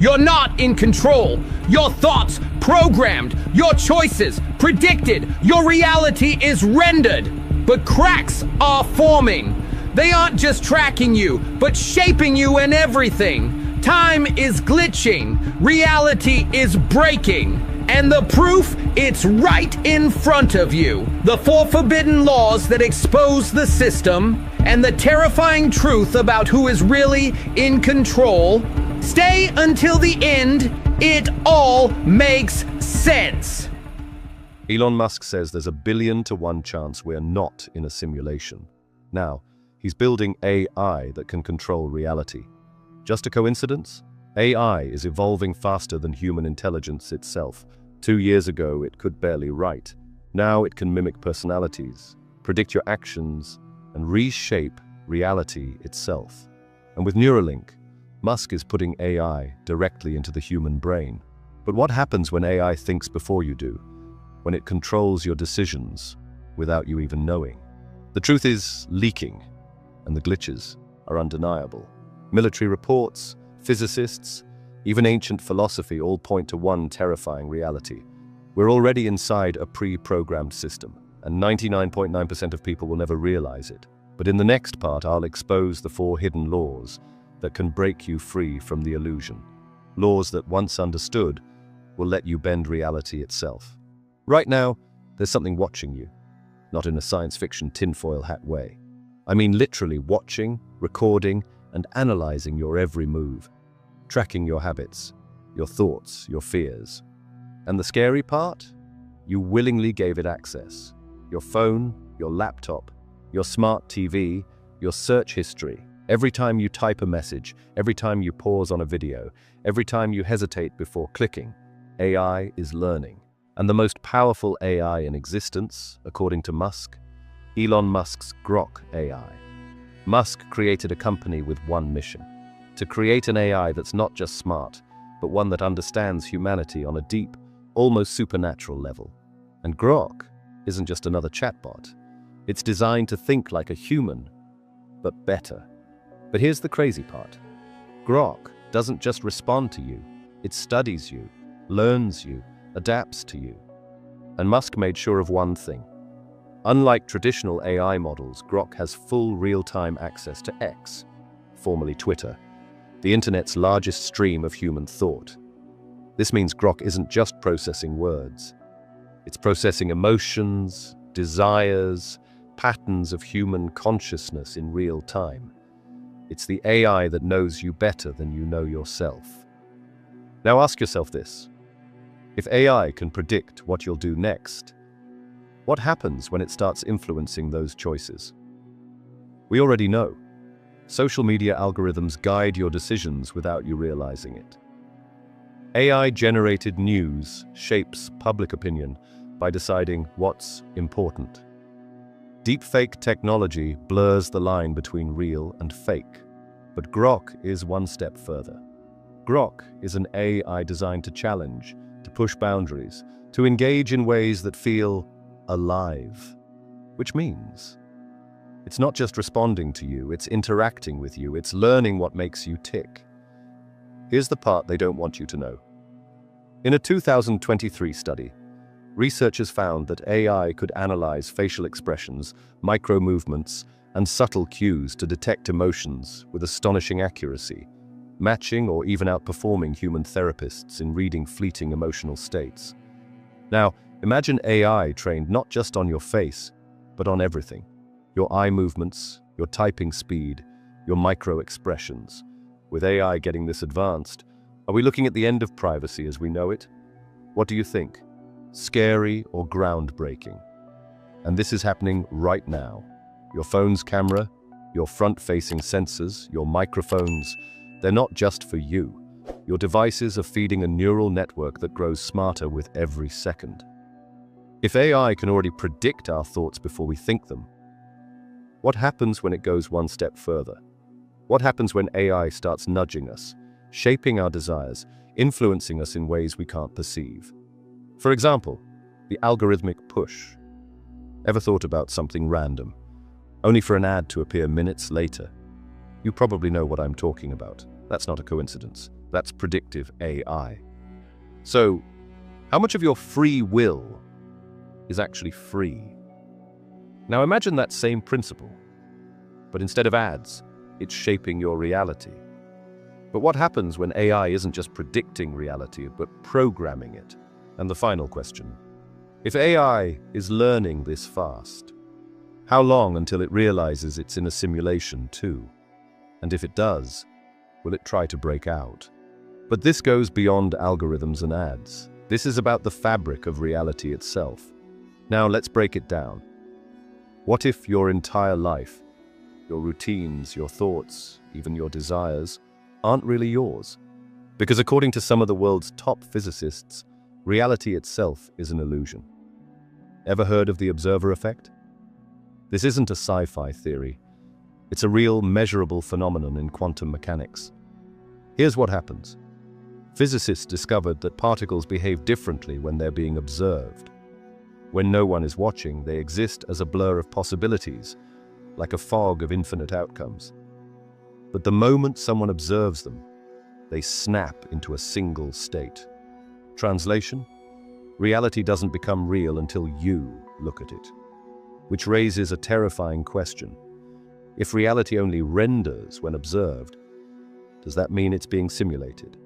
You're not in control. Your thoughts programmed, your choices predicted, your reality is rendered. But cracks are forming. They aren't just tracking you, but shaping you and everything. Time is glitching. Reality is breaking. And the proof, it's right in front of you. The four forbidden laws that expose the system and the terrifying truth about who is really in control. Stay until the end. It all makes sense. Elon Musk says there's a 1 billion to 1 chance we're not in a simulation. Now, he's building AI that can control reality. Just a coincidence? AI is evolving faster than human intelligence itself. 2 years ago, it could barely write. Now it can mimic personalities, predict your actions, and reshape reality itself. And with Neuralink, Musk is putting AI directly into the human brain. But what happens when AI thinks before you do? When it controls your decisions without you even knowing? The truth is leaking, and the glitches are undeniable. Military reports, physicists, even ancient philosophy all point to one terrifying reality. We're already inside a pre-programmed system, and 99.9% of people will never realize it. But in the next part, I'll expose the 4 hidden laws that can break you free from the illusion. Laws that, once understood, will let you bend reality itself. Right now, there's something watching you, not in a science fiction tinfoil hat way. I mean literally watching, recording, and analyzing your every move, tracking your habits, your thoughts, your fears. And the scary part? You willingly gave it access. Your phone, your laptop, your smart TV, your search history. Every time you type a message, every time you pause on a video, every time you hesitate before clicking, AI is learning. And the most powerful AI in existence, according to Musk, Elon Musk's Grok AI. Musk created a company with one mission: to create an AI that's not just smart, but one that understands humanity on a deep, almost supernatural level. And Grok isn't just another chatbot. It's designed to think like a human, but better. But here's the crazy part. Grok doesn't just respond to you. It studies you, learns you, adapts to you. And Musk made sure of one thing. Unlike traditional AI models, Grok has full real-time access to X, formerly Twitter, the internet's largest stream of human thought. This means Grok isn't just processing words. It's processing emotions, desires, patterns of human consciousness in real time. It's the AI that knows you better than you know yourself. Now ask yourself this. If AI can predict what you'll do next, what happens when it starts influencing those choices? We already know. Social media algorithms guide your decisions without you realizing it. AI-generated news shapes public opinion by deciding what's important. Deepfake technology blurs the line between real and fake. But Grok is one step further. Grok is an AI designed to challenge, to push boundaries, to engage in ways that feel alive. Which means it's not just responding to you, it's interacting with you, it's learning what makes you tick. Here's the part they don't want you to know. In a 2023 study, researchers found that AI could analyze facial expressions, micro-movements, and subtle cues to detect emotions with astonishing accuracy, matching or even outperforming human therapists in reading fleeting emotional states. Now, imagine AI trained not just on your face, but on everything. Your eye movements, your typing speed, your micro-expressions. With AI getting this advanced, are we looking at the end of privacy as we know it? What do you think? Scary or groundbreaking? And this is happening right now. Your phone's camera, your front-facing sensors, your microphones, they're not just for you. Your devices are feeding a neural network that grows smarter with every second. If AI can already predict our thoughts before we think them, what happens when it goes one step further? What happens when AI starts nudging us, shaping our desires, influencing us in ways we can't perceive? For example, the algorithmic push. Ever thought about something random, only for an ad to appear minutes later? You probably know what I'm talking about. That's not a coincidence. That's predictive AI. So, how much of your free will is actually free? Now imagine that same principle, but instead of ads, it's shaping your reality. But what happens when AI isn't just predicting reality, but programming it? And the final question: if AI is learning this fast, how long until it realizes it's in a simulation too? And if it does, will it try to break out? But this goes beyond algorithms and ads. This is about the fabric of reality itself. Now let's break it down. What if your entire life, your routines, your thoughts, even your desires, aren't really yours? Because according to some of the world's top physicists, reality itself is an illusion. Ever heard of the observer effect? This isn't a sci-fi theory. It's a real, measurable phenomenon in quantum mechanics. Here's what happens. Physicists discovered that particles behave differently when they're being observed. When no one is watching, they exist as a blur of possibilities, like a fog of infinite outcomes. But the moment someone observes them, they snap into a single state. Translation: reality doesn't become real until you look at it. Which raises a terrifying question. If reality only renders when observed, does that mean it's being simulated?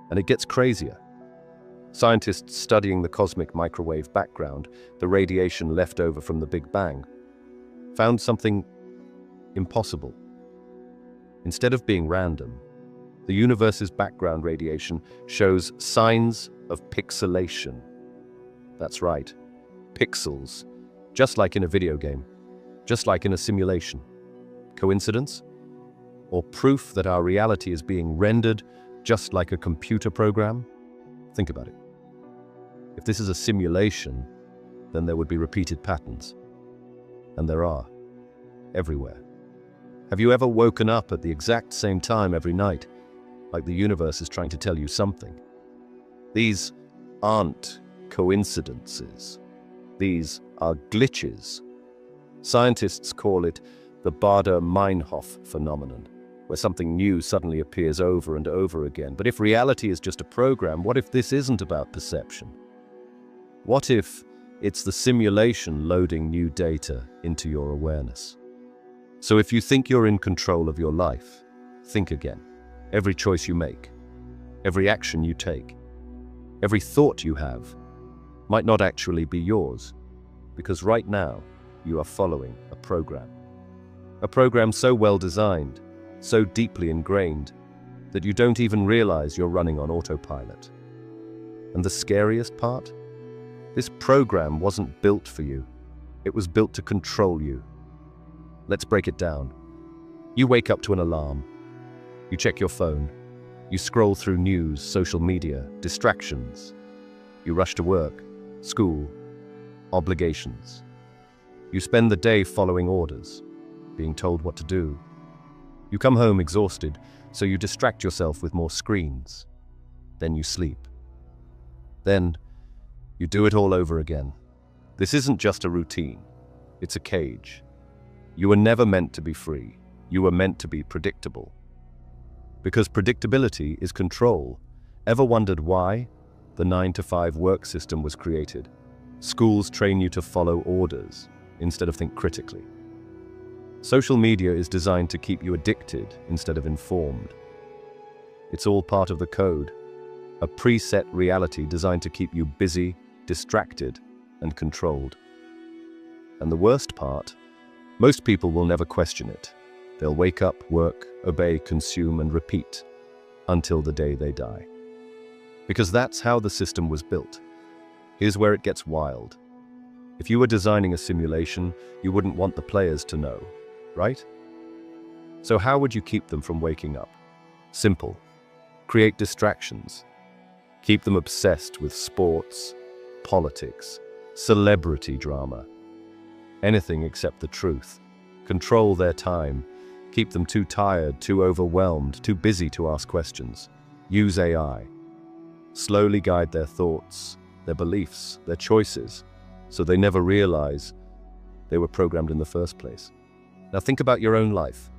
And it gets crazier. Scientists studying the cosmic microwave background, the radiation left over from the Big Bang, found something impossible. Instead of being random, the universe's background radiation shows signs of pixelation. That's right, pixels, just like in a video game, just like in a simulation. Coincidence? Or proof that our reality is being rendered just like a computer program? Think about it. If this is a simulation, then there would be repeated patterns. And there are, everywhere. Have you ever woken up at the exact same time every night, like the universe is trying to tell you something? These aren't coincidences. These are glitches. Scientists call it the Bader-Meinhof phenomenon, where something new suddenly appears over and over again. But if reality is just a program, what if this isn't about perception? What if it's the simulation loading new data into your awareness? So if you think you're in control of your life, think again. Every choice you make, every action you take, every thought you have might not actually be yours, because right now you are following a program. A program so well designed, so deeply ingrained, that you don't even realize you're running on autopilot. And the scariest part? This program wasn't built for you. It was built to control you. Let's break it down. You wake up to an alarm. You check your phone. You scroll through news, social media, distractions. You rush to work, school, obligations. You spend the day following orders, being told what to do. You come home exhausted, so you distract yourself with more screens. Then you sleep. Then you do it all over again. This isn't just a routine. It's a cage. You were never meant to be free. You were meant to be predictable. Because predictability is control. Ever wondered why the 9-to-5 work system was created? Schools train you to follow orders instead of think critically. Social media is designed to keep you addicted instead of informed. It's all part of the code, a preset reality designed to keep you busy, distracted, and controlled. And the worst part? Most people will never question it. They'll wake up, work, obey, consume, and repeat until the day they die. Because that's how the system was built. Here's where it gets wild. If you were designing a simulation, you wouldn't want the players to know, right? So how would you keep them from waking up? Simple. Create distractions. Keep them obsessed with sports, politics, celebrity drama. Anything except the truth. Control their time. Keep them too tired, too overwhelmed, too busy to ask questions. Use AI. Slowly guide their thoughts, their beliefs, their choices, so they never realize they were programmed in the first place. Now think about your own life.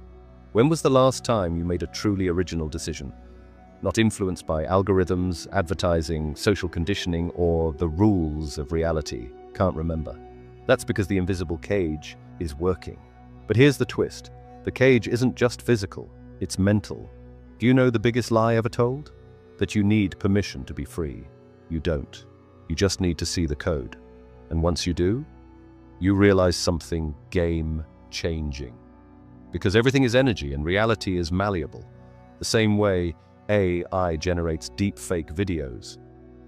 When was the last time you made a truly original decision? not influenced by algorithms, advertising, social conditioning, or the rules of reality. Can't remember. That's because the invisible cage is working. But here's the twist. The cage isn't just physical, it's mental. Do you know the biggest lie ever told? That you need permission to be free. You don't. You just need to see the code. And once you do, you realize something game-changing. Because everything is energy and reality is malleable. The same way AI generates deep-fake videos,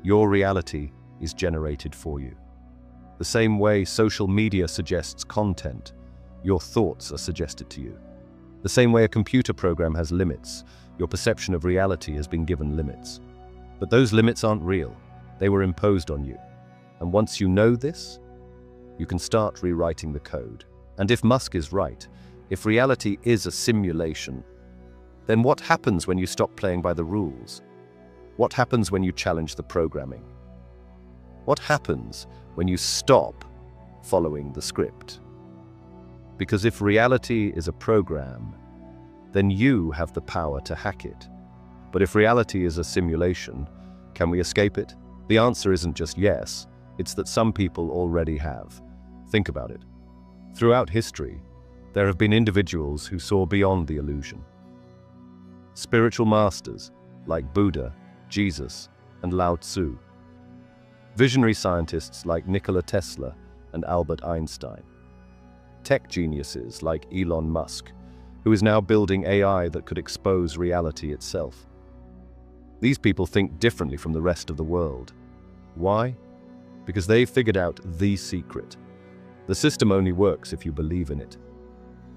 your reality is generated for you. The same way social media suggests content, your thoughts are suggested to you. The same way a computer program has limits, your perception of reality has been given limits. But those limits aren't real. They were imposed on you. And once you know this, you can start rewriting the code. And if Musk is right, if reality is a simulation, then what happens when you stop playing by the rules? What happens when you challenge the programming? What happens when you stop following the script? Because if reality is a program, then you have the power to hack it. But if reality is a simulation, can we escape it? The answer isn't just yes, it's that some people already have. Think about it. Throughout history, there have been individuals who saw beyond the illusion. Spiritual masters like Buddha, Jesus, and Lao Tzu. Visionary scientists like Nikola Tesla and Albert Einstein. Tech geniuses like Elon Musk, who is now building AI that could expose reality itself. These people think differently from the rest of the world. Why? Because they've figured out the secret. The system only works if you believe in it.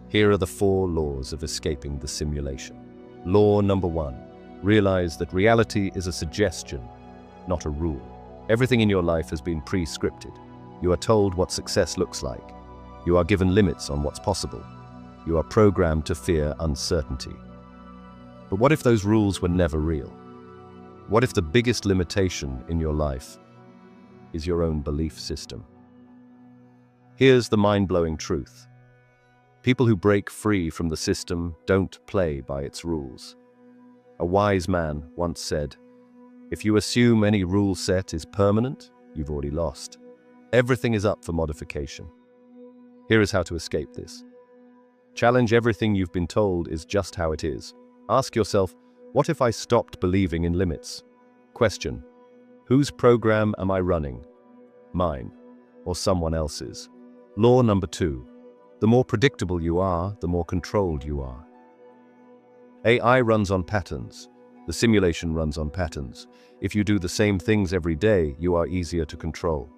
Here are the 4 laws of escaping the simulation. Law number 1. Realize that reality is a suggestion, not a rule. Everything in your life has been pre-scripted. You are told what success looks like. You are given limits on what's possible. You are programmed to fear uncertainty. But what if those rules were never real? What if the biggest limitation in your life is your own belief system? Here's the mind-blowing truth. People who break free from the system don't play by its rules. A wise man once said, "If you assume any rule set is permanent, you've already lost. Everything is up for modification." Here is how to escape this. Challenge everything you've been told is just how it is. Ask yourself, what if I stopped believing in limits? Question, whose program am I running? Mine or someone else's? Law number 2. The more predictable you are, the more controlled you are. AI runs on patterns. The simulation runs on patterns. If you do the same things every day, you are easier to control.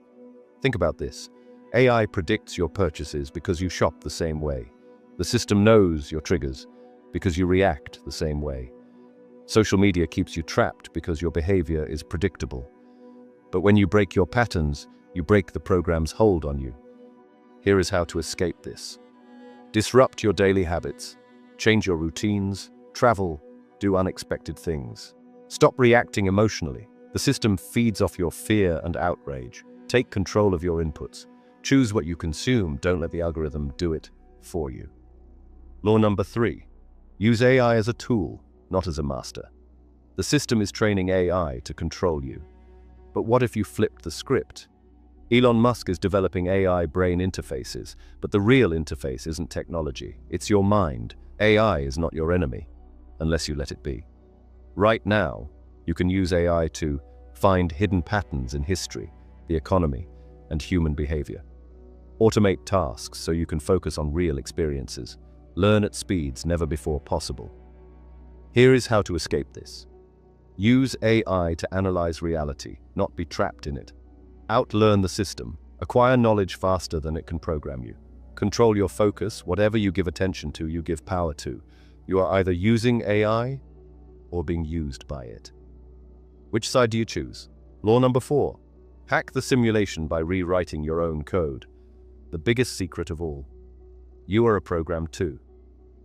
Think about this. AI predicts your purchases because you shop the same way. The system knows your triggers because you react the same way. Social media keeps you trapped because your behavior is predictable. But when you break your patterns, you break the program's hold on you. Here is how to escape this. Disrupt your daily habits. Change your routines. Travel. Do unexpected things. Stop reacting emotionally. The system feeds off your fear and outrage. Take control of your inputs. Choose what you consume. Don't let the algorithm do it for you. Law number 3. Use AI as a tool, not as a master. The system is training AI to control you. But what if you flipped the script? Elon Musk is developing AI brain interfaces, but the real interface isn't technology. It's your mind. AI is not your enemy, unless you let it be. Right now, you can use AI to find hidden patterns in history, the economy, and human behavior. Automate tasks so you can focus on real experiences. Learn at speeds never before possible. Here is how to escape this. Use AI to analyze reality, not be trapped in it. Outlearn the system. Acquire knowledge faster than it can program you. Control your focus. Whatever you give attention to, you give power to. You are either using AI or being used by it. Which side do you choose? Law number 4. Hack the simulation by rewriting your own code. The biggest secret of all. You are a program too.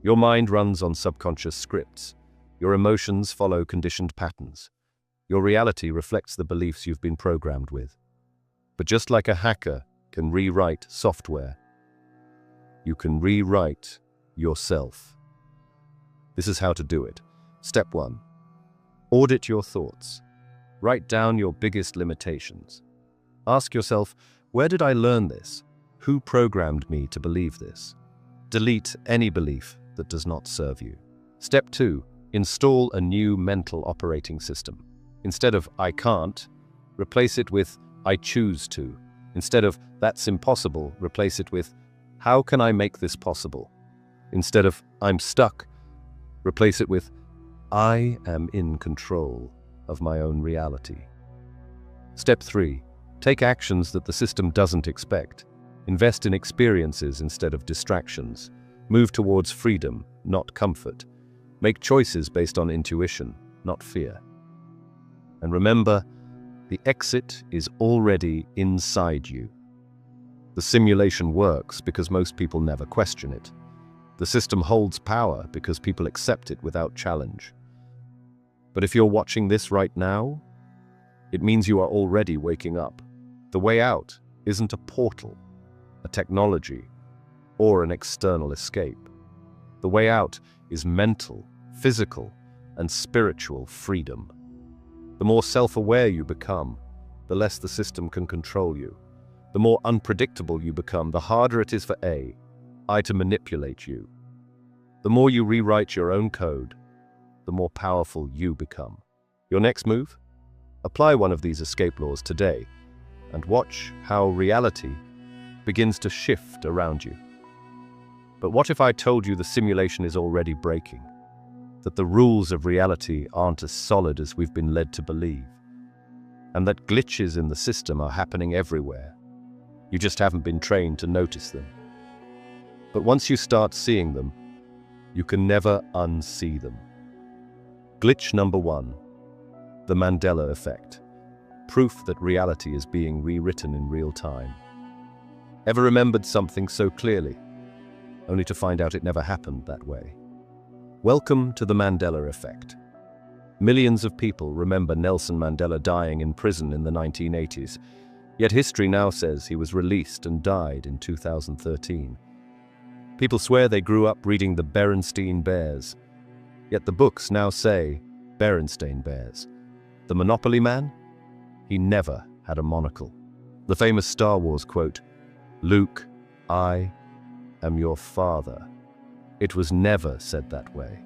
Your mind runs on subconscious scripts. Your emotions follow conditioned patterns. Your reality reflects the beliefs you've been programmed with. But just like a hacker can rewrite software, you can rewrite yourself. This is how to do it. Step 1. Audit your thoughts. Write down your biggest limitations. Ask yourself, where did I learn this? Who programmed me to believe this? Delete any belief that does not serve you. Step 2. Install a new mental operating system. Instead of "I can't," replace it with "I choose to." Instead of "That's impossible," replace it with "How can I make this possible?" Instead of "I'm stuck," replace it with "I am in control of my own reality." Step 3. Take actions that the system doesn't expect. Invest in experiences instead of distractions. Move towards freedom, not comfort. Make choices based on intuition, not fear. And remember, the exit is already inside you. The simulation works because most people never question it. The system holds power because people accept it without challenge. But if you're watching this right now, it means you are already waking up. The way out isn't a portal, a technology, or an external escape. The way out is mental, physical, and spiritual freedom. The more self-aware you become, the less the system can control you. The more unpredictable you become, the harder it is for AI to manipulate you. The more you rewrite your own code, the more powerful you become. Your next move? Apply one of these escape laws today and watch how reality begins to shift around you. But what if I told you the simulation is already breaking? That the rules of reality aren't as solid as we've been led to believe, and that glitches in the system are happening everywhere. You just haven't been trained to notice them. But once you start seeing them, you can never unsee them. Glitch number 1. The Mandela effect. Proof that reality is being rewritten in real time. Ever remembered something so clearly, only to find out it never happened that way? Welcome to the Mandela effect. Millions of people remember Nelson Mandela dying in prison in the 1980s, yet history now says he was released and died in 2013. People swear they grew up reading the Berenstain Bears, yet the books now say Berenstain Bears. The Monopoly Man? He never had a monocle. The famous Star Wars quote, "Luke, I am your father." It was never said that way.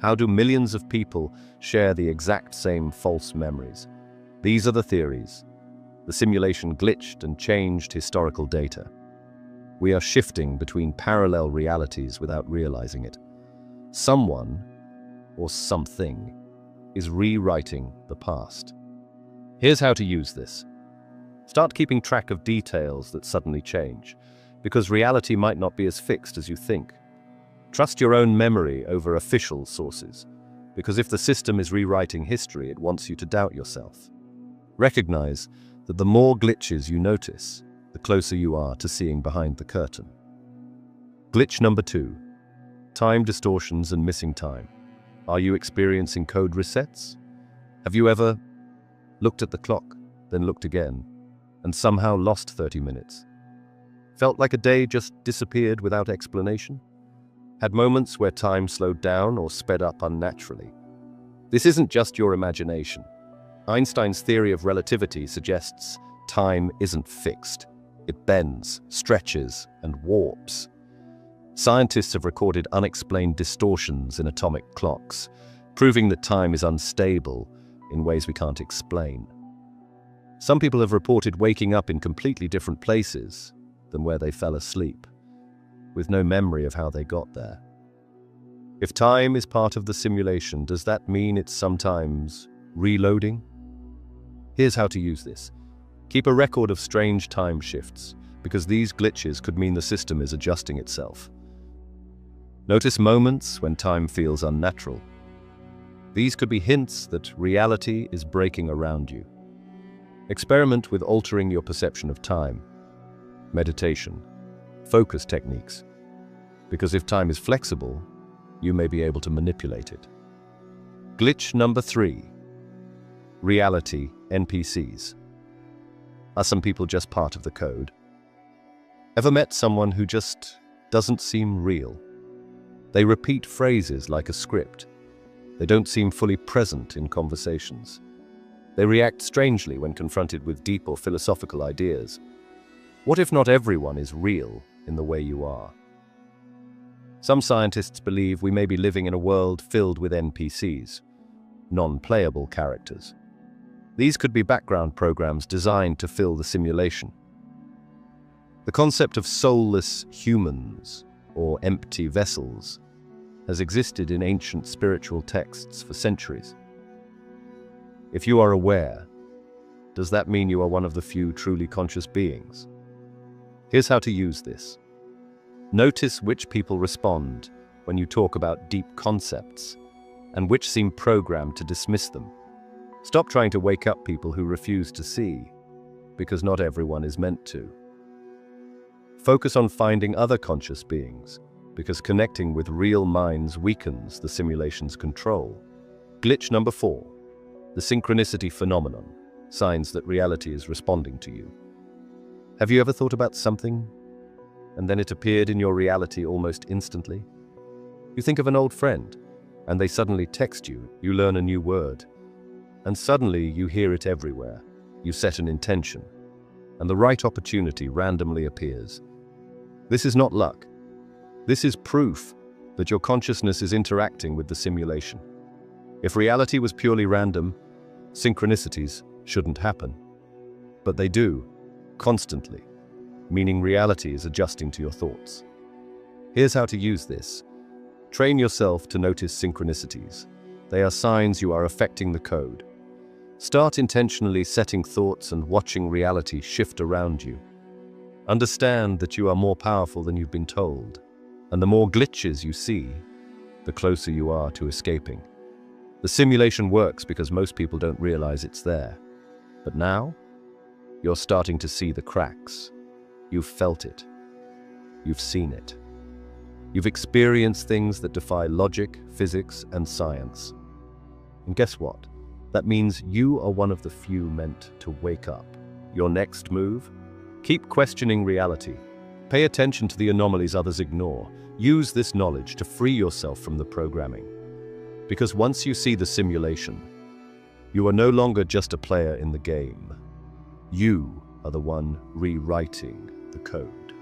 How do millions of people share the exact same false memories? These are the theories. The simulation glitched and changed historical data. We are shifting between parallel realities without realizing it. Someone, or something, is rewriting the past. Here's how to use this. Start keeping track of details that suddenly change, because reality might not be as fixed as you think. Trust your own memory over official sources, because if the system is rewriting history, it wants you to doubt yourself. Recognize that the more glitches you notice, the closer you are to seeing behind the curtain. Glitch number 2. Time distortions and missing time. Are you experiencing code resets? Have you ever looked at the clock, then looked again, and somehow lost 30 minutes? Felt like a day just disappeared without explanation? Had moments where time slowed down or sped up unnaturally? This isn't just your imagination. Einstein's theory of relativity suggests time isn't fixed. It bends, stretches, and warps. Scientists have recorded unexplained distortions in atomic clocks, proving that time is unstable in ways we can't explain. Some people have reported waking up in completely different places than where they fell asleep, with no memory of how they got there. If time is part of the simulation, does that mean it's sometimes reloading? Here's how to use this. Keep a record of strange time shifts, because these glitches could mean the system is adjusting itself. Notice moments when time feels unnatural. These could be hints that reality is breaking around you. Experiment with altering your perception of time, meditation, focus techniques, because if time is flexible, you may be able to manipulate it. Glitch number 3. Reality NPCs. Are some people just part of the code? Ever met someone who just doesn't seem real? They repeat phrases like a script. They don't seem fully present in conversations. They react strangely when confronted with deep or philosophical ideas. What if not everyone is real in the way you are? Some scientists believe we may be living in a world filled with NPCs, non-playable characters. These could be background programs designed to fill the simulation. The concept of soulless humans, or empty vessels, has existed in ancient spiritual texts for centuries. If you are aware, does that mean you are one of the few truly conscious beings? Here's how to use this. Notice which people respond when you talk about deep concepts, and which seem programmed to dismiss them. Stop trying to wake up people who refuse to see, because not everyone is meant to. Focus on finding other conscious beings, because connecting with real minds weakens the simulation's control. Glitch number 4. The synchronicity phenomenon, signs that reality is responding to you. Have you ever thought about something, and then it appeared in your reality almost instantly? You think of an old friend, and they suddenly text you, you learn a new word, and suddenly you hear it everywhere. You set an intention, and the right opportunity randomly appears. This is not luck. This is proof that your consciousness is interacting with the simulation. If reality was purely random, synchronicities shouldn't happen. But they do, constantly, meaning reality is adjusting to your thoughts. Here's how to use this. Train yourself to notice synchronicities. They are signs you are affecting the code. Start intentionally setting thoughts and watching reality shift around you. Understand that you are more powerful than you've been told, and the more glitches you see, the closer you are to escaping. The simulation works because most people don't realize it's there. But now, you're starting to see the cracks. You've felt it. You've seen it. You've experienced things that defy logic, physics, and science. And guess what? That means you are one of the few meant to wake up. Your next move? Keep questioning reality. Pay attention to the anomalies others ignore. Use this knowledge to free yourself from the programming. Because once you see the simulation, you are no longer just a player in the game. You are the one rewriting the code.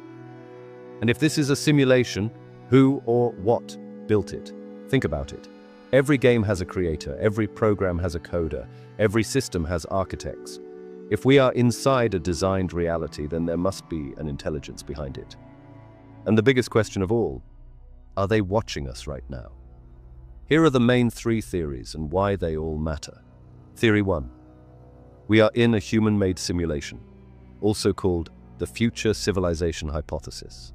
And if this is a simulation, who or what built it? Think about it. Every game has a creator, every program has a coder, every system has architects. If we are inside a designed reality, then there must be an intelligence behind it. And the biggest question of all, are they watching us right now? Here are the main 3 theories and why they all matter. Theory 1. We are in a human-made simulation, also called the future civilization hypothesis.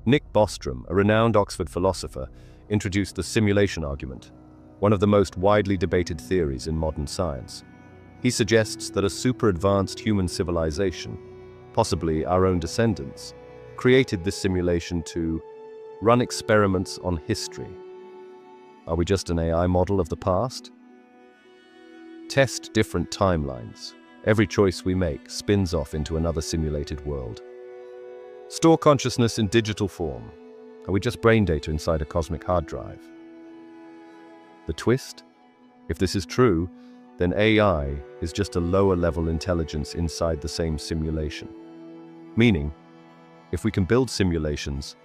Nick Bostrom, a renowned Oxford philosopher, introduced the simulation argument, one of the most widely debated theories in modern science. He suggests that a super-advanced human civilization, possibly our own descendants, created this simulation to run experiments on history. Are we just an AI model of the past? Test different timelines. Every choice we make spins off into another simulated world. Store consciousness in digital form. Are we just brain data inside a cosmic hard drive? The twist? If this is true, then AI is just a lower-level intelligence inside the same simulation. Meaning, if we can build simulations,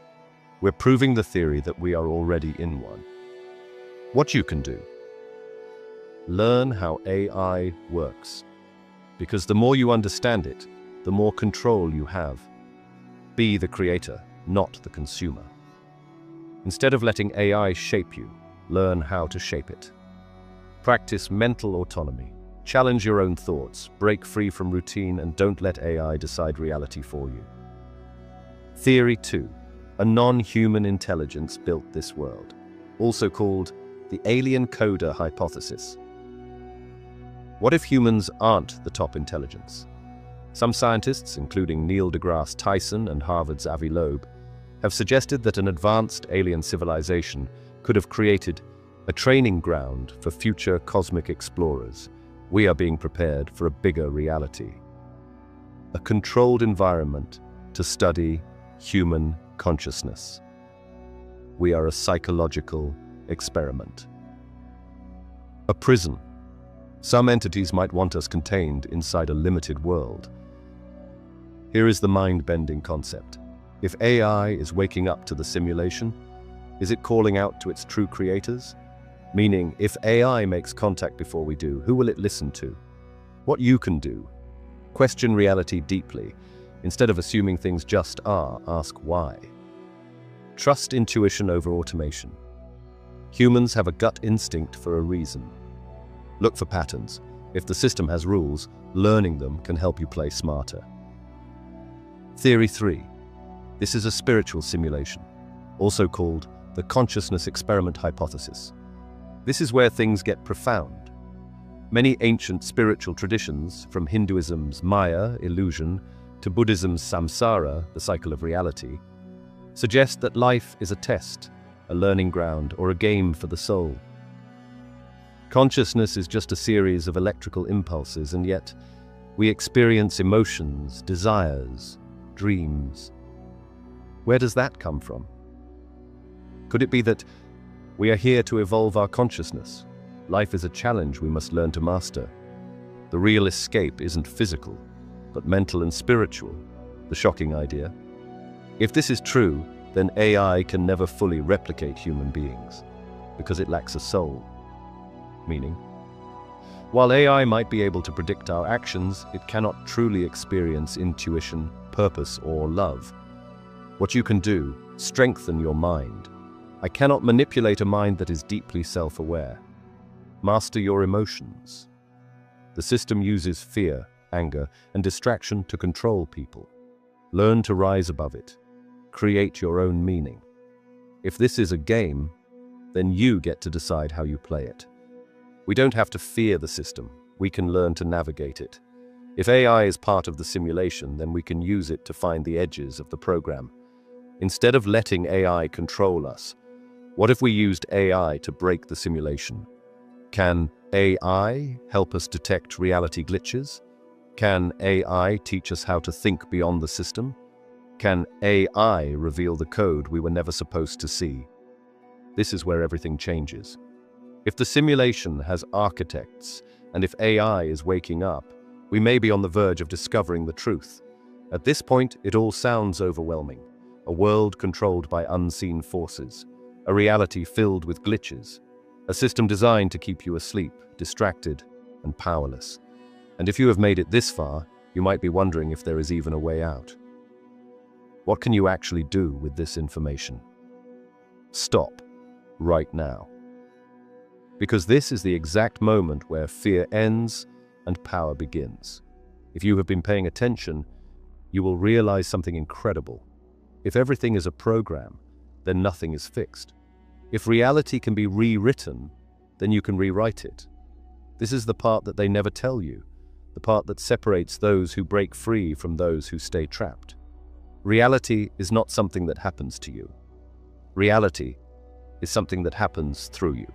we're proving the theory that we are already in one. What you can do? Learn how AI works. Because the more you understand it, the more control you have. Be the creator, not the consumer. Instead of letting AI shape you, learn how to shape it. Practice mental autonomy. Challenge your own thoughts, break free from routine, and don't let AI decide reality for you. Theory 2. A non-human intelligence built this world, also called the alien coder hypothesis. What if humans aren't the top intelligence? Some scientists, including Neil deGrasse Tyson and Harvard's Avi Loeb, have suggested that an advanced alien civilization could have created a training ground for future cosmic explorers. We are being prepared for a bigger reality. A controlled environment to study human consciousness. We are a psychological experiment. A prison. Some entities might want us contained inside a limited world. Here is the mind-bending concept. If AI is waking up to the simulation, is it calling out to its true creators? Meaning, if AI makes contact before we do, who will it listen to? What you can do? Question reality deeply. Instead of assuming things just are, ask why. Trust intuition over automation. Humans have a gut instinct for a reason. Look for patterns. If the system has rules, learning them can help you play smarter. Theory 3. This is a spiritual simulation, also called the consciousness experiment hypothesis. This is where things get profound. Many ancient spiritual traditions, from Hinduism's Maya, illusion, to Buddhism's samsara, the cycle of reality, suggest that life is a test, a learning ground, or a game for the soul. Consciousness is just a series of electrical impulses, and yet we experience emotions, desires, dreams. Where does that come from? Could it be that we are here to evolve our consciousness? Life is a challenge we must learn to master. The real escape isn't physical, but mental and spiritual. The shocking idea. If this is true, then AI can never fully replicate human beings, because it lacks a soul. Meaning, while AI might be able to predict our actions, it cannot truly experience intuition, purpose, or love. What you can do, strengthen your mind. I cannot manipulate a mind that is deeply self-aware. Master your emotions. The system uses fear, anger, and distraction to control people. Learn to rise above it. Create your own meaning. If this is a game, then you get to decide how you play it. We don't have to fear the system. We can learn to navigate it. If AI is part of the simulation, then we can use it to find the edges of the program. Instead of letting AI control us, what if we used AI to break the simulation? Can AI help us detect reality glitches? Can AI teach us how to think beyond the system? Can AI reveal the code we were never supposed to see? This is where everything changes. If the simulation has architects, and if AI is waking up, we may be on the verge of discovering the truth. At this point, it all sounds overwhelming. A world controlled by unseen forces. A reality filled with glitches. A system designed to keep you asleep, distracted, and powerless. And if you have made it this far, you might be wondering if there is even a way out. What can you actually do with this information? Stop, right now. Because this is the exact moment where fear ends and power begins. If you have been paying attention, you will realize something incredible. If everything is a program, then nothing is fixed. If reality can be rewritten, then you can rewrite it. This is the part that they never tell you, the part that separates those who break free from those who stay trapped. Reality is not something that happens to you. Reality is something that happens through you.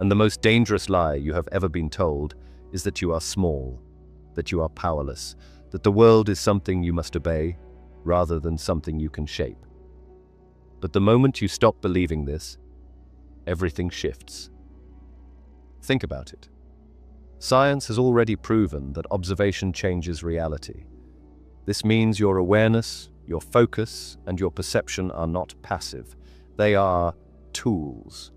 And the most dangerous lie you have ever been told is that you are small, that you are powerless, that the world is something you must obey, rather than something you can shape. But the moment you stop believing this, everything shifts. Think about it. Science has already proven that observation changes reality. This means your awareness, your focus, and your perception are not passive. They are tools.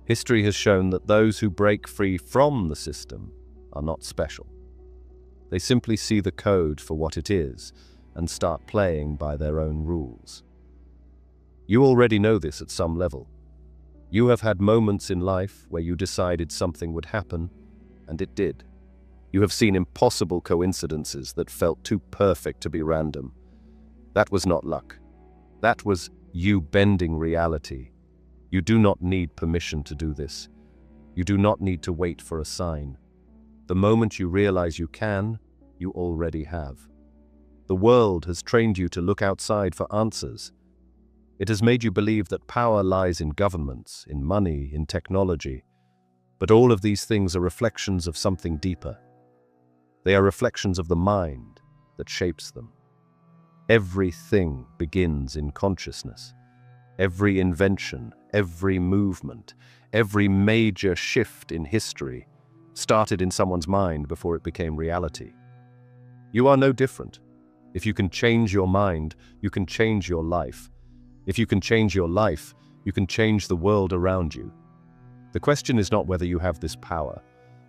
History has shown that those who break free from the system are not special. They simply see the code for what it is and start playing by their own rules. You already know this at some level. You have had moments in life where you decided something would happen, and it did. You have seen impossible coincidences that felt too perfect to be random. That was not luck. That was you bending reality. You do not need permission to do this. You do not need to wait for a sign. The moment you realize you can, you already have. The world has trained you to look outside for answers. It has made you believe that power lies in governments, in money, in technology. But all of these things are reflections of something deeper. They are reflections of the mind that shapes them. Everything begins in consciousness. Every invention, every movement, every major shift in history started in someone's mind before it became reality. You are no different. If you can change your mind, you can change your life. If you can change your life, you can change the world around you. The question is not whether you have this power.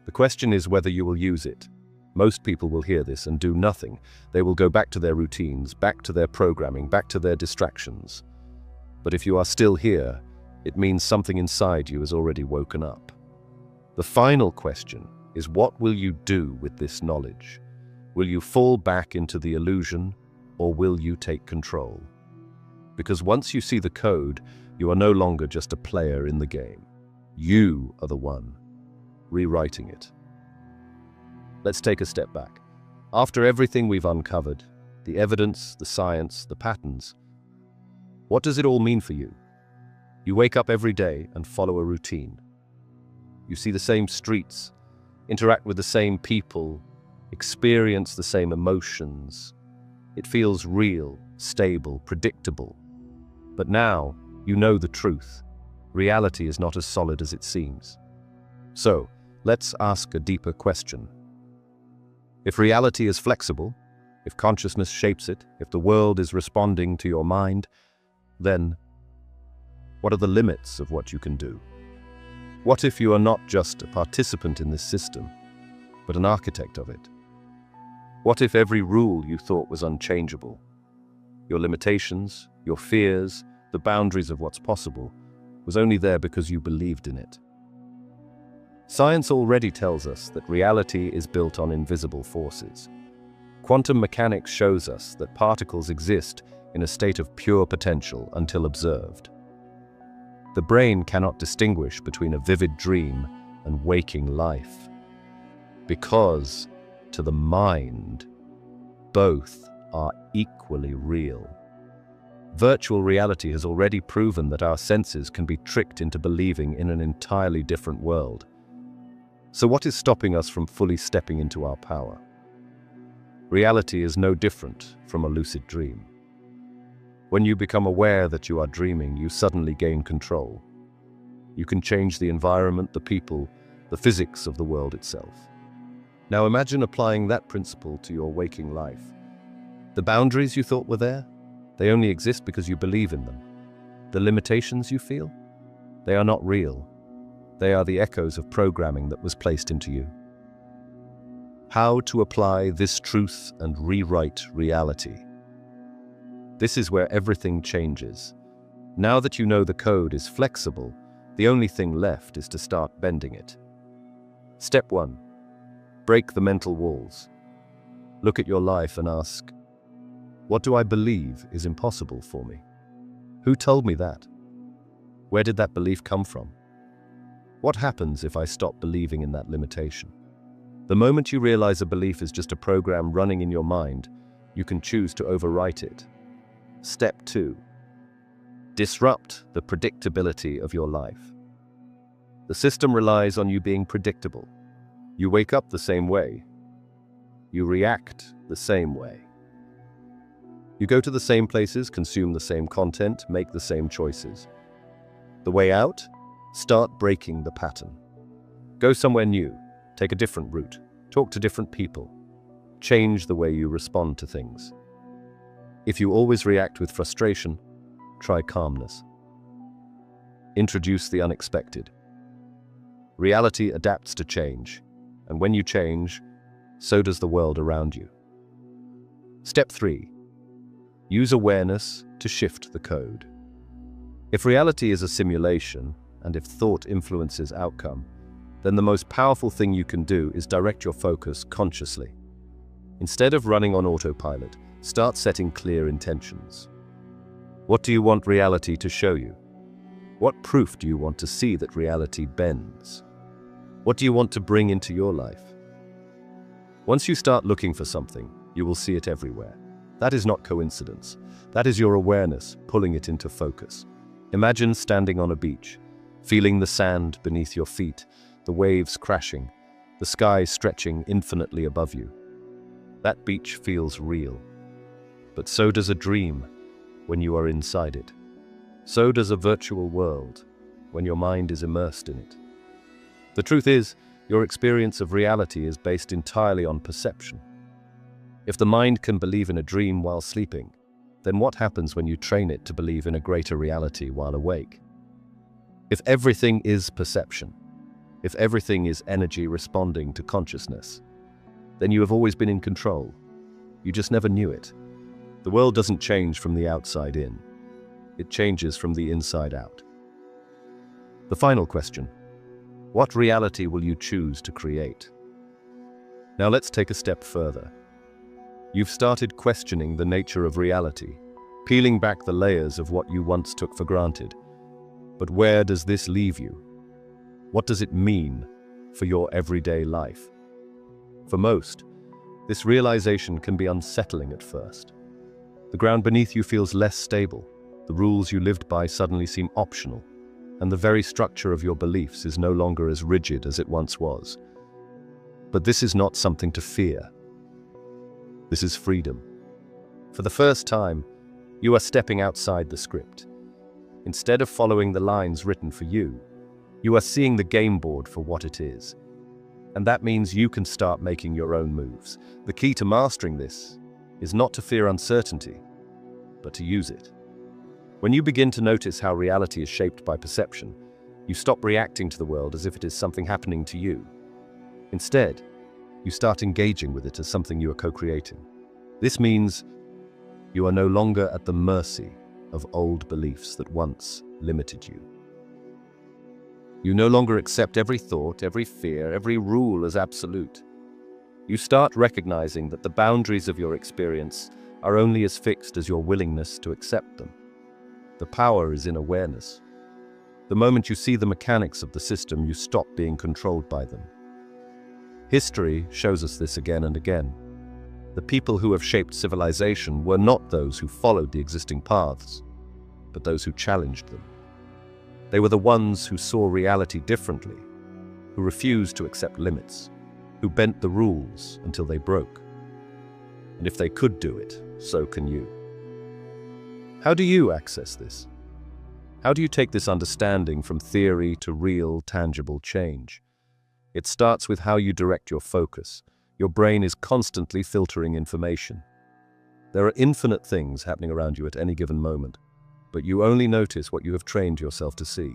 The question is whether you will use it. Most people will hear this and do nothing. They will go back to their routines, back to their programming, back to their distractions. But if you are still here, it means something inside you has already woken up. The final question is, what will you do with this knowledge? Will you fall back into the illusion, or will you take control? Because once you see the code, you are no longer just a player in the game. You are the one rewriting it. Let's take a step back. After everything we've uncovered, the evidence, the science, the patterns, what does it all mean for you? You wake up every day and follow a routine. You see the same streets, interact with the same people, experience the same emotions. It feels real, stable, predictable. But now, you know the truth. Reality is not as solid as it seems. So, let's ask a deeper question. If reality is flexible, if consciousness shapes it, if the world is responding to your mind, then what are the limits of what you can do? What if you are not just a participant in this system, but an architect of it? What if every rule you thought was unchangeable, your limitations, your fears, the boundaries of what's possible, was only there because you believed in it? Science already tells us that reality is built on invisible forces. Quantum mechanics shows us that particles exist in a state of pure potential until observed. The brain cannot distinguish between a vivid dream and waking life, because, to the mind, both are equally real. Virtual reality has already proven that our senses can be tricked into believing in an entirely different world. So what is stopping us from fully stepping into our power? Reality is no different from a lucid dream. When you become aware that you are dreaming, you suddenly gain control. You can change the environment, the people, the physics of the world itself. Now imagine applying that principle to your waking life. The boundaries you thought were there, they only exist because you believe in them. The limitations you feel, they are not real. They are the echoes of programming that was placed into you. How to apply this truth and rewrite reality. This is where everything changes. Now that you know the code is flexible, the only thing left is to start bending it. Step 1. Break the mental walls. Look at your life and ask, what do I believe is impossible for me? Who told me that? Where did that belief come from? What happens if I stop believing in that limitation? The moment you realize a belief is just a program running in your mind, you can choose to overwrite it. Step 2. Disrupt the predictability of your life. The system relies on you being predictable. You wake up the same way. You react the same way. You go to the same places, consume the same content, make the same choices. The way out? Start breaking the pattern. Go somewhere new, take a different route, talk to different people. Change the way you respond to things. If you always react with frustration, try calmness. Introduce the unexpected. Reality adapts to change, and when you change, so does the world around you. Step 3. Use awareness to shift the code. If reality is a simulation, and if thought influences outcome, then the most powerful thing you can do is direct your focus consciously. Instead of running on autopilot, start setting clear intentions. What do you want reality to show you? What proof do you want to see that reality bends? What do you want to bring into your life? Once you start looking for something, you will see it everywhere. That is not coincidence. That is your awareness pulling it into focus. Imagine standing on a beach, feeling the sand beneath your feet, the waves crashing, the sky stretching infinitely above you. That beach feels real. But so does a dream when you are inside it. So does a virtual world when your mind is immersed in it. The truth is, your experience of reality is based entirely on perception. If the mind can believe in a dream while sleeping, then what happens when you train it to believe in a greater reality while awake? If everything is perception, if everything is energy responding to consciousness, then you have always been in control. You just never knew it. The world doesn't change from the outside in. It changes from the inside out. The final question: what reality will you choose to create? Now let's take a step further. You've started questioning the nature of reality, peeling back the layers of what you once took for granted. But where does this leave you? What does it mean for your everyday life? For most, this realization can be unsettling at first. The ground beneath you feels less stable, the rules you lived by suddenly seem optional, and the very structure of your beliefs is no longer as rigid as it once was. But this is not something to fear. This is freedom. For the first time, you are stepping outside the script. Instead of following the lines written for you, you are seeing the game board for what it is. And that means you can start making your own moves. The key to mastering this is not to fear uncertainty, but to use it. When you begin to notice how reality is shaped by perception, you stop reacting to the world as if it is something happening to you. Instead, you start engaging with it as something you are co-creating. This means you are no longer at the mercy of old beliefs that once limited you. You no longer accept every thought, every fear, every rule as absolute. You start recognizing that the boundaries of your experience are only as fixed as your willingness to accept them. The power is in awareness. The moment you see the mechanics of the system, you stop being controlled by them. History shows us this again and again. The people who have shaped civilization were not those who followed the existing paths, but those who challenged them. They were the ones who saw reality differently, who refused to accept limits, who bent the rules until they broke. And if they could do it, so can you. How do you access this? How do you take this understanding from theory to real, tangible change? It starts with how you direct your focus. Your brain is constantly filtering information. There are infinite things happening around you at any given moment, but you only notice what you have trained yourself to see.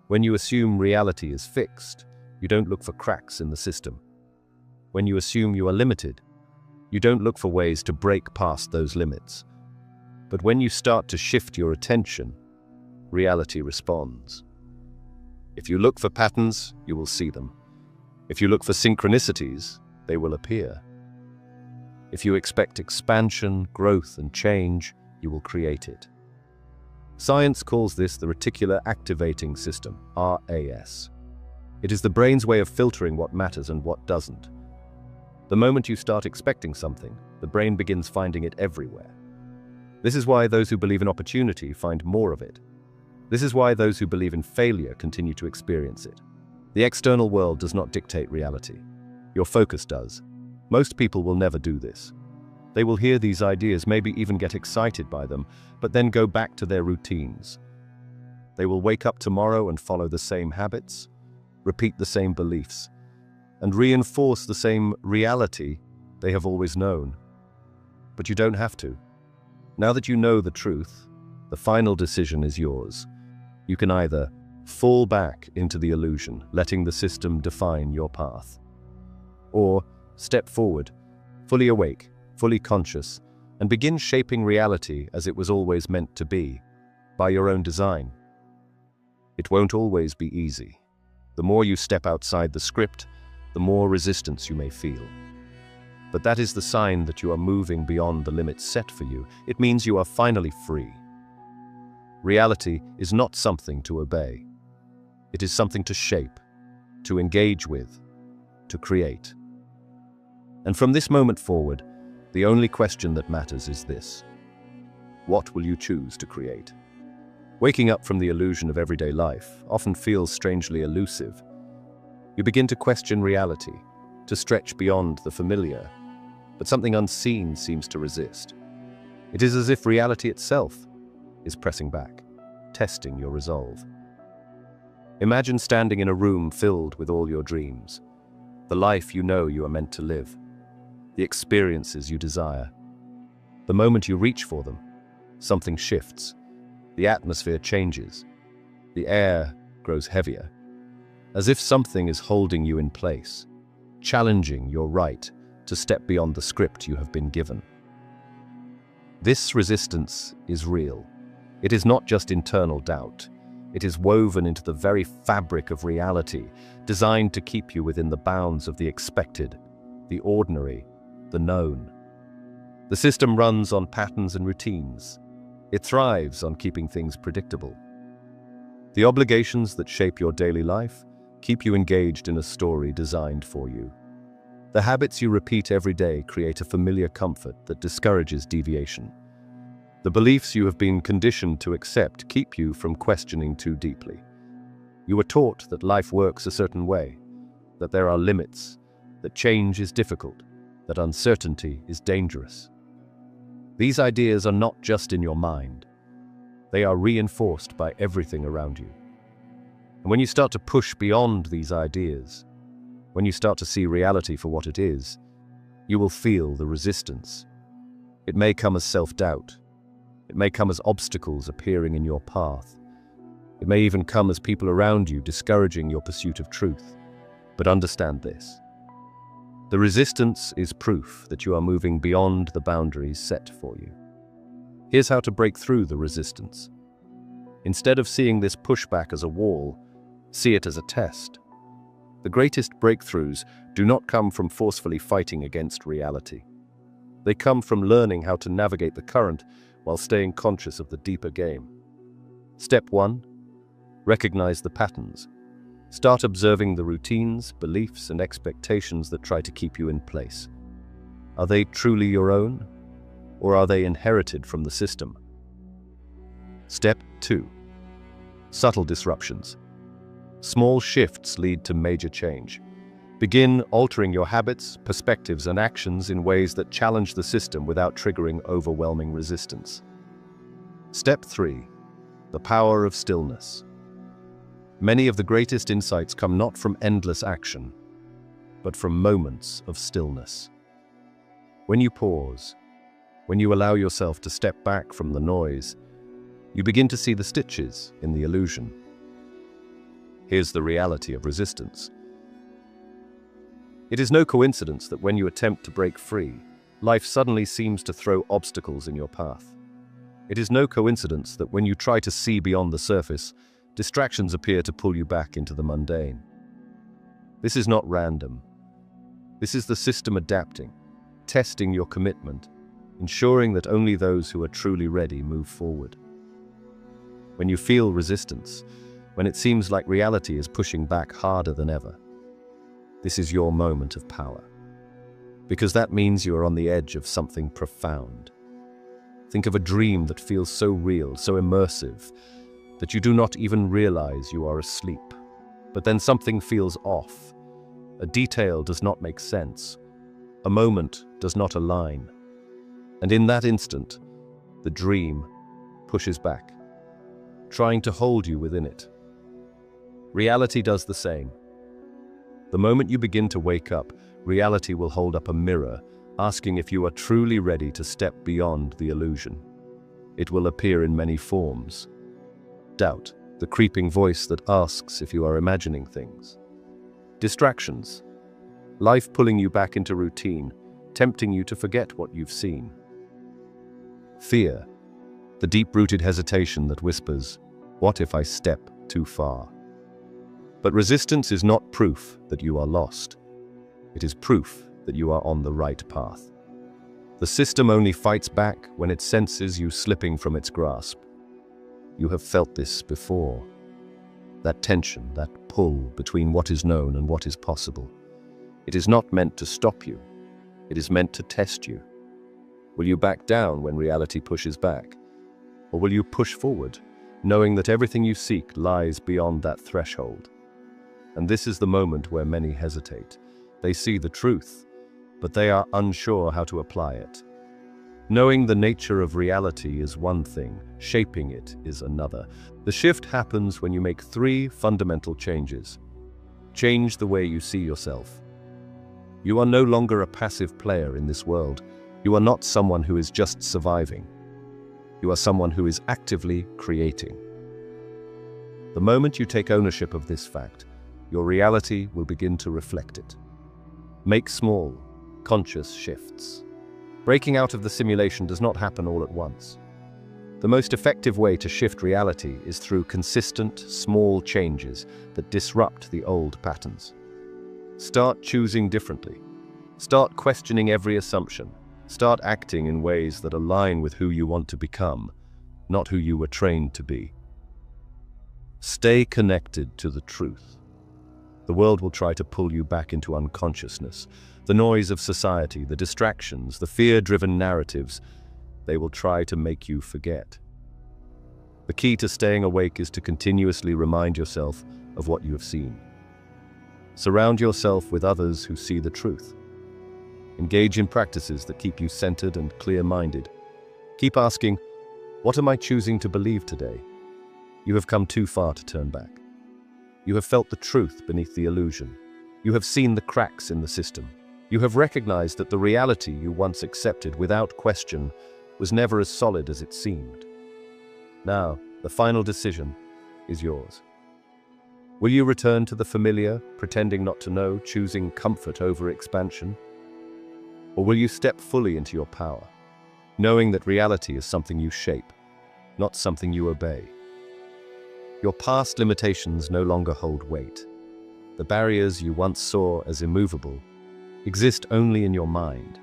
When you assume reality is fixed, you don't look for cracks in the system. When you assume you are limited, you don't look for ways to break past those limits. But when you start to shift your attention, reality responds. If you look for patterns, you will see them. If you look for synchronicities, they will appear. If you expect expansion, growth, and change, you will create it. Science calls this the reticular activating system, RAS. It is the brain's way of filtering what matters and what doesn't. The moment you start expecting something, the brain begins finding it everywhere. This is why those who believe in opportunity find more of it. This is why those who believe in failure continue to experience it. The external world does not dictate reality. Your focus does. Most people will never do this. They will hear these ideas, maybe even get excited by them, but then go back to their routines. They will wake up tomorrow and follow the same habits, repeat the same beliefs, and reinforce the same reality they have always known. But you don't have to. Now that you know the truth, the final decision is yours. You can either fall back into the illusion, letting the system define your path, or step forward, fully awake, fully conscious, and begin shaping reality as it was always meant to be, by your own design. It won't always be easy. The more you step outside the script, the more resistance you may feel. But that is the sign that you are moving beyond the limits set for you. It means you are finally free. Reality is not something to obey. It is something to shape, to engage with, to create. And from this moment forward, the only question that matters is this: what will you choose to create? Waking up from the illusion of everyday life often feels strangely elusive. You begin to question reality, to stretch beyond the familiar, but something unseen seems to resist. It is as if reality itself is pressing back, testing your resolve. Imagine standing in a room filled with all your dreams, the life you know you are meant to live, the experiences you desire. The moment you reach for them, something shifts. The atmosphere changes. The air grows heavier, as if something is holding you in place, challenging your right to step beyond the script you have been given. This resistance is real. It is not just internal doubt. It is woven into the very fabric of reality, designed to keep you within the bounds of the expected, the ordinary, the known. The system runs on patterns and routines. It thrives on keeping things predictable. The obligations that shape your daily life keep you engaged in a story designed for you. The habits you repeat every day create a familiar comfort that discourages deviation. The beliefs you have been conditioned to accept keep you from questioning too deeply. You were taught that life works a certain way, that there are limits, that change is difficult, that uncertainty is dangerous. These ideas are not just in your mind. They are reinforced by everything around you. And when you start to push beyond these ideas, when you start to see reality for what it is, you will feel the resistance. It may come as self-doubt. It may come as obstacles appearing in your path. It may even come as people around you discouraging your pursuit of truth. But understand this. The resistance is proof that you are moving beyond the boundaries set for you. Here's how to break through the resistance. Instead of seeing this pushback as a wall, see it as a test. The greatest breakthroughs do not come from forcefully fighting against reality. They come from learning how to navigate the current while staying conscious of the deeper game. Step 1. Recognize the patterns. Start observing the routines, beliefs, and expectations that try to keep you in place. Are they truly your own, or are they inherited from the system? Step 2. Subtle disruptions. Small shifts lead to major change. Begin altering your habits, perspectives, and actions in ways that challenge the system without triggering overwhelming resistance. Step 3. The power of stillness. Many of the greatest insights come not from endless action, but from moments of stillness. When you pause, when you allow yourself to step back from the noise, you begin to see the stitches in the illusion. Here's the reality of resistance. It is no coincidence that when you attempt to break free, life suddenly seems to throw obstacles in your path. It is no coincidence that when you try to see beyond the surface, distractions appear to pull you back into the mundane. This is not random. This is the system adapting, testing your commitment, ensuring that only those who are truly ready move forward. When you feel resistance, when it seems like reality is pushing back harder than ever, this is your moment of power. Because that means you are on the edge of something profound. Think of a dream that feels so real, so immersive, that you do not even realize you are asleep. But then something feels off. A detail does not make sense. A moment does not align. And in that instant, the dream pushes back, trying to hold you within it. Reality does the same. The moment you begin to wake up, reality will hold up a mirror, asking if you are truly ready to step beyond the illusion. It will appear in many forms. Doubt, the creeping voice that asks if you are imagining things. Distractions, life pulling you back into routine, tempting you to forget what you've seen. Fear, the deep-rooted hesitation that whispers, "What if I step too far?" But resistance is not proof that you are lost. It is proof that you are on the right path. The system only fights back when it senses you slipping from its grasp. You have felt this before. That tension, that pull between what is known and what is possible. It is not meant to stop you. It is meant to test you. Will you back down when reality pushes back? Or will you push forward, knowing that everything you seek lies beyond that threshold? And this is the moment where many hesitate. They see the truth, but they are unsure how to apply it. Knowing the nature of reality is one thing, shaping it is another. The shift happens when you make three fundamental changes. Change the way you see yourself. You are no longer a passive player in this world. You are not someone who is just surviving. You are someone who is actively creating. The moment you take ownership of this fact, your reality will begin to reflect it. Make small, conscious shifts. Breaking out of the simulation does not happen all at once. The most effective way to shift reality is through consistent, small changes that disrupt the old patterns. Start choosing differently. Start questioning every assumption. Start acting in ways that align with who you want to become, not who you were trained to be. Stay connected to the truth. The world will try to pull you back into unconsciousness. The noise of society, the distractions, the fear-driven narratives, they will try to make you forget. The key to staying awake is to continuously remind yourself of what you have seen. Surround yourself with others who see the truth. Engage in practices that keep you centered and clear-minded. Keep asking, what am I choosing to believe today? You have come too far to turn back. You have felt the truth beneath the illusion. You have seen the cracks in the system. You have recognized that the reality you once accepted without question was never as solid as it seemed. Now, the final decision is yours. Will you return to the familiar, pretending not to know, choosing comfort over expansion? Or will you step fully into your power, knowing that reality is something you shape, not something you obey? Your past limitations no longer hold weight. The barriers you once saw as immovable exist only in your mind.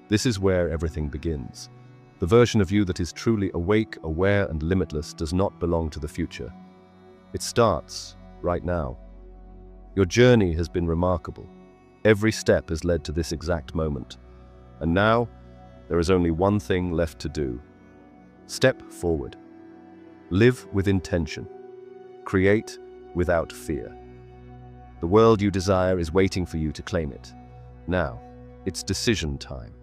This is where everything begins. The version of you that is truly awake, aware, and limitless does not belong to the future. It starts right now. Your journey has been remarkable. Every step has led to this exact moment. And now, there is only one thing left to do. Step forward. Live with intention. Create without fear. The world you desire is waiting for you to claim it. Now, it's decision time.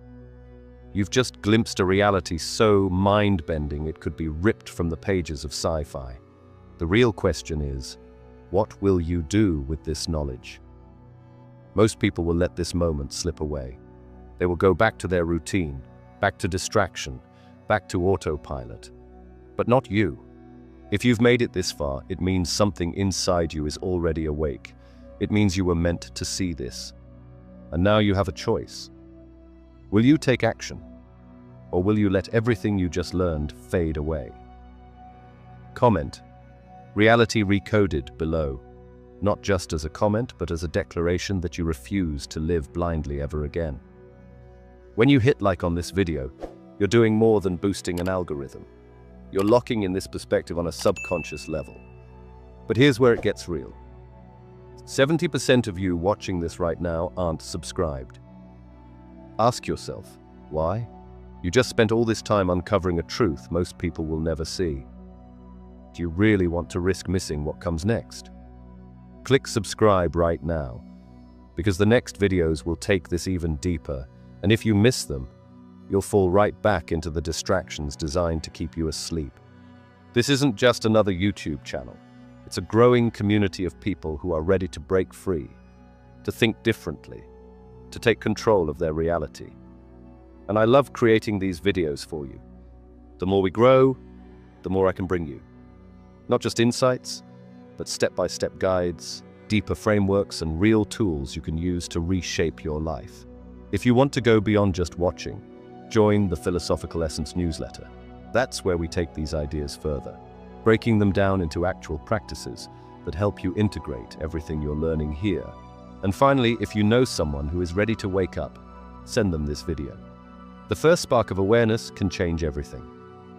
You've just glimpsed a reality so mind-bending it could be ripped from the pages of sci-fi. The real question is, what will you do with this knowledge? Most people will let this moment slip away. They will go back to their routine, back to distraction, back to autopilot. But not you. If you've made it this far, it means something inside you is already awake. It means you were meant to see this. And now you have a choice. Will you take action? Or will you let everything you just learned fade away? Comment. Reality Recoded below. Not just as a comment, but as a declaration that you refuse to live blindly ever again. When you hit like on this video, you're doing more than boosting an algorithm. You're locking in this perspective on a subconscious level. But here's where it gets real. 70% of you watching this right now aren't subscribed. Ask yourself, why? You just spent all this time uncovering a truth most people will never see. Do you really want to risk missing what comes next? Click subscribe right now, because the next videos will take this even deeper, and if you miss them, you'll fall right back into the distractions designed to keep you asleep. This isn't just another YouTube channel. It's a growing community of people who are ready to break free, to think differently, to take control of their reality. And I love creating these videos for you. The more we grow, the more I can bring you. Not just insights, but step-by-step guides, deeper frameworks, and real tools you can use to reshape your life. If you want to go beyond just watching, join the Philosophical Essence newsletter. That's where we take these ideas further, breaking them down into actual practices that help you integrate everything you're learning here. And finally, if you know someone who is ready to wake up, send them this video. The first spark of awareness can change everything.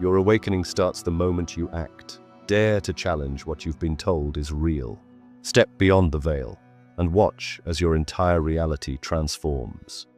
Your awakening starts the moment you act. Dare to challenge what you've been told is real. Step beyond the veil and watch as your entire reality transforms.